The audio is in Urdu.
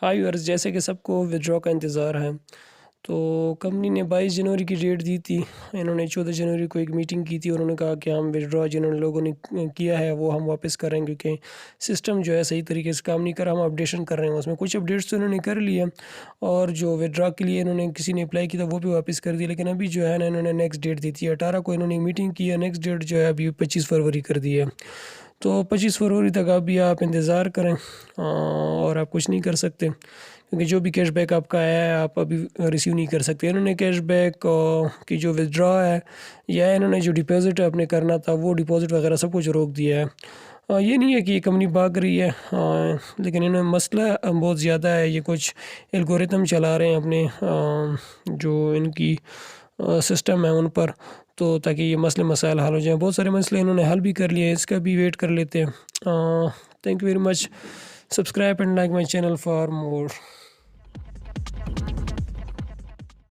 ہائی ورز جیسے کہ سب کو ودرا کا انتظار ہے، تو کمپنی نے 22 جنوری کی ڈیٹ دی تھی. انہوں نے 14 جنوری کو ایک میٹنگ کی تھی اور انہوں نے کہا کہ ہم ودرا جنہوں نے لوگوں نے کیا ہے وہ ہم واپس کریں گے، کیونکہ سسٹم جو ہے صحیح طریقے سے کام نہیں کر رہا. ہم اپڈیشن کر رہے ہیں، اس میں کچھ اپڈیٹس تو انہوں نے کر لیا، اور جو ودرا کے لیے انہوں نے کسی نے اپلائی کیا تھا وہ بھی واپس کر دی. لیکن ابھی جو ہے نا انہوں نے نیکسٹ ڈیٹ دی تھی 18 کو، انہوں نے میٹنگ کی ہے. نیکسٹ ڈیٹ جو ہے ابھی 25 فروری کر دی ہے. تو 25 فروری تک ابھی آپ انتظار کریں، اور آپ کچھ نہیں کر سکتے، کیونکہ جو بھی کیش بیک آپ کا ہے آپ ابھی ریسیو نہیں کر سکتے. انہوں نے کیش بیک کی جو ودرا ہے یا انہوں نے جو ڈپازٹ اپنے کرنا تھا وہ ڈپازٹ وغیرہ سب کچھ روک دیا ہے. یہ نہیں ہے کہ یہ کمپنی بھاگ رہی ہے، لیکن انہیں مسئلہ بہت زیادہ ہے. یہ کچھ الگوریتم چلا رہے ہیں اپنے جو ان کی سسٹم ہے ان پر، تو تاکہ یہ مسئلے مسائل حل ہو جائیں. بہت سارے مسئلے انہوں نے حل بھی کر لیے ہیں، اس کا بھی ویٹ کر لیتے ہیں. Thank you very much. Subscribe and like my channel for more.